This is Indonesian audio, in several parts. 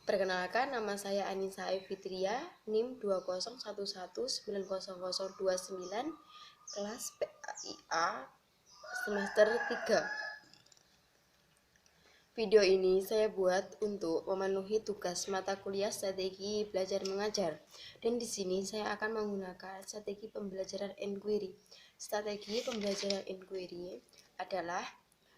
Perkenalkan, nama saya Anissa Fitria, NIM 201190029, kelas PAIA semester 3. Video ini saya buat untuk memenuhi tugas mata kuliah strategi belajar mengajar. Dan di sini saya akan menggunakan strategi pembelajaran inquiry. Strategi pembelajaran inquiry adalah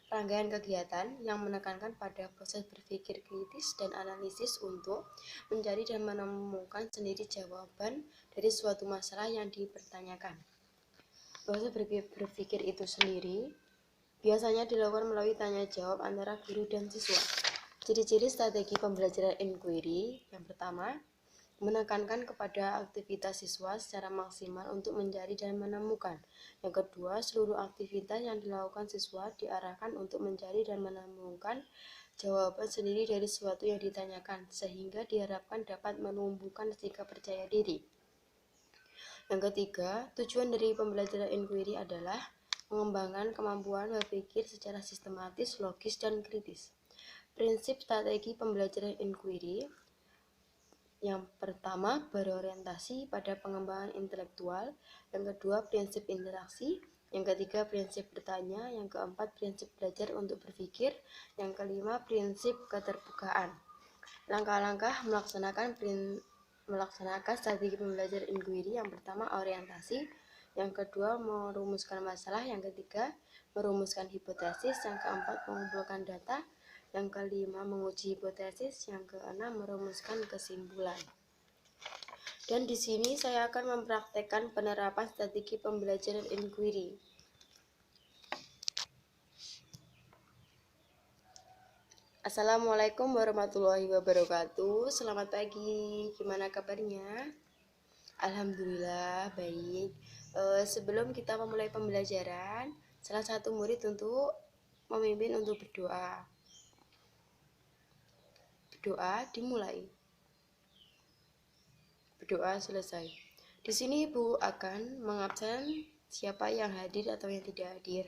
rangkaian kegiatan yang menekankan pada proses berpikir kritis dan analisis untuk mencari dan menemukan sendiri jawaban dari suatu masalah yang dipertanyakan. Proses berpikir itu sendiri biasanya dilakukan melalui tanya jawab antara guru dan siswa. Ciri-ciri strategi pembelajaran inquiry: yang pertama, menekankan kepada aktivitas siswa secara maksimal untuk mencari dan menemukan. Yang kedua, seluruh aktivitas yang dilakukan siswa diarahkan untuk mencari dan menemukan jawaban sendiri dari sesuatu yang ditanyakan, sehingga diharapkan dapat menumbuhkan sikap percaya diri. Yang ketiga, tujuan dari pembelajaran inquiry adalah mengembangkan kemampuan berpikir secara sistematis, logis, dan kritis. Prinsip strategi pembelajaran inquiry: yang pertama, berorientasi pada pengembangan intelektual. Yang kedua, prinsip interaksi. Yang ketiga, prinsip bertanya. Yang keempat, prinsip belajar untuk berpikir. Yang kelima, prinsip keterbukaan. Langkah-langkah melaksanakan strategi pembelajaran inquiry: yang pertama, orientasi. Yang kedua, merumuskan masalah. Yang ketiga, merumuskan hipotesis. Yang keempat, mengumpulkan data. Yang kelima, menguji hipotesis. Yang keenam, merumuskan kesimpulan. Dan di sini saya akan mempraktekkan penerapan strategi pembelajaran inquiry. Assalamualaikum warahmatullahi wabarakatuh. Selamat pagi. Gimana kabarnya? Alhamdulillah baik. Sebelum kita memulai pembelajaran, salah satu murid untuk memimpin untuk berdoa. Berdoa dimulai. Berdoa selesai. Di sini Ibu akan mengabsen siapa yang hadir atau yang tidak hadir.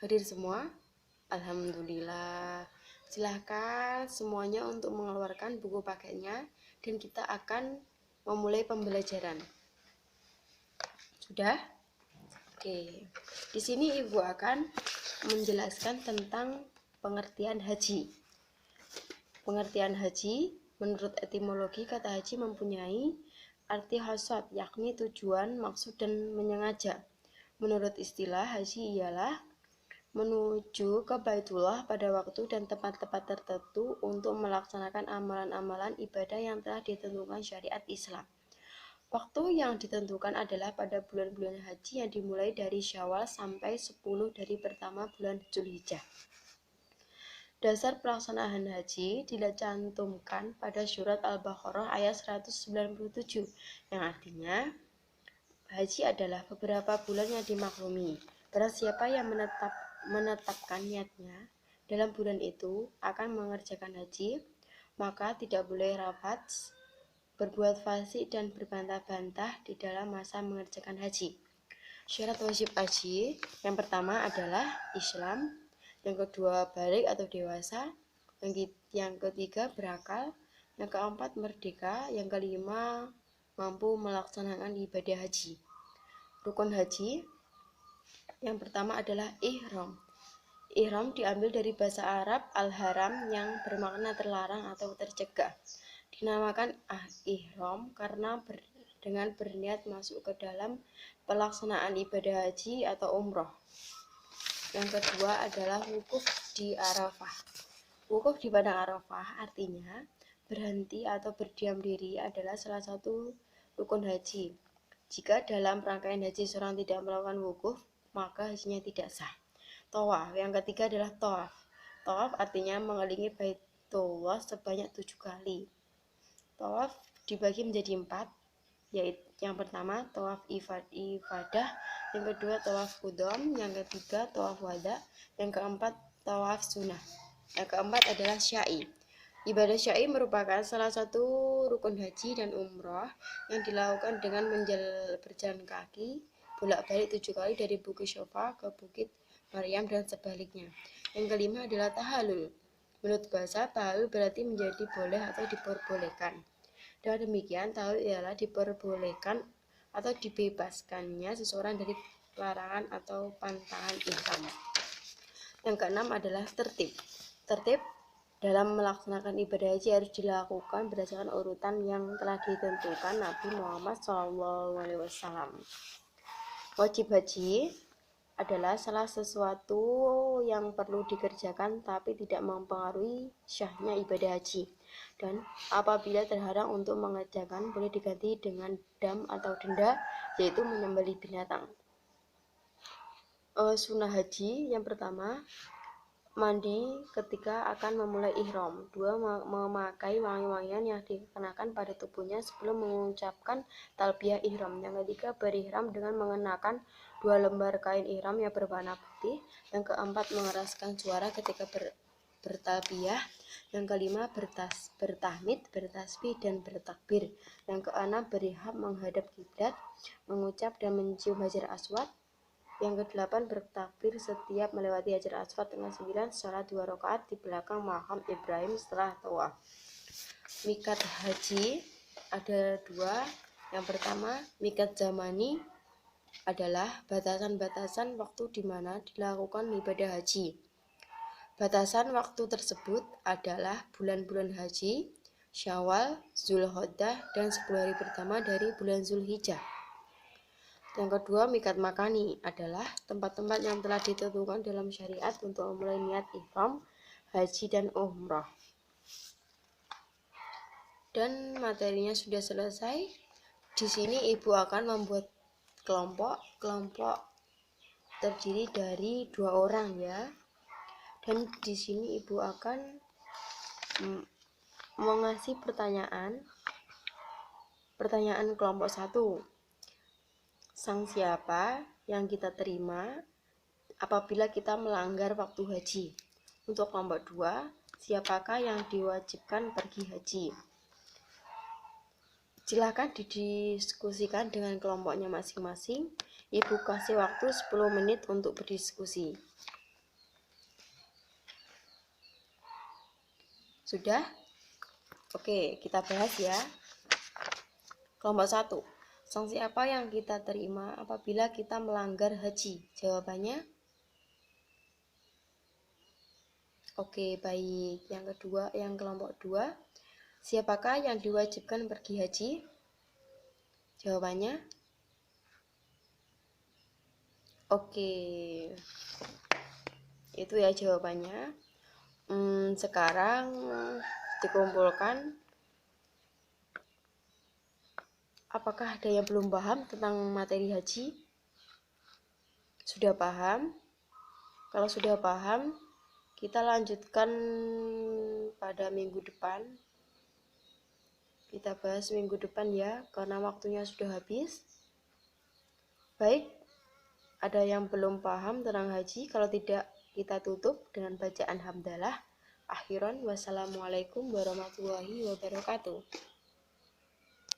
Hadir semua? Alhamdulillah. Silahkan semuanya untuk mengeluarkan buku paketnya dan kita akan memulai pembelajaran. Sudah? Oke. Di sini Ibu akan menjelaskan tentang pengertian haji. Pengertian haji, menurut etimologi kata haji mempunyai arti hasad, yakni tujuan, maksud, dan menyengaja. Menurut istilah, haji ialah menuju ke Baitullah pada waktu dan tempat-tempat tertentu untuk melaksanakan amalan-amalan ibadah yang telah ditentukan syariat Islam. Waktu yang ditentukan adalah pada bulan-bulan haji yang dimulai dari Syawal sampai 10 dari pertama bulan Zulhijjah. Dasar pelaksanaan haji dicantumkan pada surat Al-Baqarah ayat 197, yang artinya haji adalah beberapa bulan yang dimaklumi. Barang siapa yang menetapkan niatnya dalam bulan itu akan mengerjakan haji, maka tidak boleh rafath, berbuat fasik, dan berbantah-bantah di dalam masa mengerjakan haji. Syarat wajib haji: yang pertama adalah Islam, yang kedua balik atau dewasa, yang ketiga berakal, yang keempat merdeka, yang kelima mampu melaksanakan ibadah haji. Rukun haji: yang pertama adalah ihram. Ihram diambil dari bahasa Arab al-haram yang bermakna terlarang atau tercegah. Dinamakan ihram karena dengan berniat masuk ke dalam pelaksanaan ibadah haji atau umroh. Yang kedua adalah wukuf di Arafah. Wukuf di padang Arafah artinya berhenti atau berdiam diri adalah salah satu rukun haji. Jika dalam rangkaian haji seorang tidak melakukan wukuf, maka hajinya tidak sah. Tawaf. Yang ketiga adalah tawaf. Tawaf artinya mengelilingi Baitullah sebanyak 7 kali. Tawaf dibagi menjadi 4, yaitu yang pertama tawaf ifadah, yang kedua tawaf qudum, yang ketiga tawaf wada, yang keempat tawaf sunnah. Yang keempat adalah sya'i. Ibadah sya'i merupakan salah satu rukun haji dan umroh yang dilakukan dengan berjalan kaki bolak-balik 7 kali dari Bukit Syofa ke Bukit Maryam dan sebaliknya. Yang kelima adalah tahallul. Menurut bahasa, tahallul berarti menjadi boleh atau diperbolehkan. Dengan demikian, tahallul ialah diperbolehkan atau dibebaskannya seseorang dari larangan atau pantangan ihram. Yang keenam adalah tertib. Tertib dalam melaksanakan ibadah haji harus dilakukan berdasarkan urutan yang telah ditentukan Nabi Muhammad SAW. Wajib haji adalah salah sesuatu yang perlu dikerjakan tapi tidak mempengaruhi syahnya ibadah haji, dan apabila terhalang untuk mengerjakan boleh diganti dengan dam atau denda, yaitu menyembelih binatang. Sunnah haji yang pertama, mandi ketika akan memulai ihram. 2. Memakai wangi-wangian yang dikenakan pada tubuhnya sebelum mengucapkan talbiyah ihram. Yang ketiga, berihram dengan mengenakan 2 lembar kain ihram yang berwarna putih. Yang keempat, mengeraskan suara ketika bertalbiyah. Yang kelima, bertahmid, bertasbih, dan bertakbir. Yang keenam, berihram menghadap kiblat, mengucap dan mencium hajar aswad. Yang kedelapan, bertakbir setiap melewati hajar aswad. Yang 9, sholat 2 rakaat di belakang makam Ibrahim setelah tawaf. Mikat haji ada 2. Yang pertama, mikat zamani adalah batasan-batasan waktu di mana dilakukan ibadah haji. Batasan waktu tersebut adalah bulan-bulan haji, Syawal, Zulhijjah, dan 10 hari pertama dari bulan Zulhijjah. Yang kedua, mikat makani adalah tempat-tempat yang telah ditentukan dalam syariat untuk memulai niat ihram, haji, dan umrah. Dan materinya sudah selesai. Di sini ibu akan membuat kelompok terdiri dari 2 orang ya. Dan di sini ibu akan mengasih pertanyaan kelompok 1. Sanksi apa yang kita terima apabila kita melanggar waktu haji? Untuk kelompok 2, siapakah yang diwajibkan pergi haji? Silakan didiskusikan dengan kelompoknya masing-masing. Ibu kasih waktu 10 menit untuk berdiskusi. Sudah? Oke, kita bahas ya. Kelompok 1. Sanksi apa yang kita terima apabila kita melanggar haji? Jawabannya? Oke, baik. Yang kedua, yang kelompok 2. Siapakah yang diwajibkan pergi haji? Jawabannya? Oke. Itu ya jawabannya. Sekarang dikumpulkan. Apakah ada yang belum paham tentang materi haji? Sudah paham? Kalau sudah paham, kita lanjutkan pada minggu depan. Kita bahas minggu depan ya, karena waktunya sudah habis. Baik, ada yang belum paham tentang haji? Kalau tidak, kita tutup dengan bacaan hamdalah. Akhiran, wassalamualaikum warahmatullahi wabarakatuh.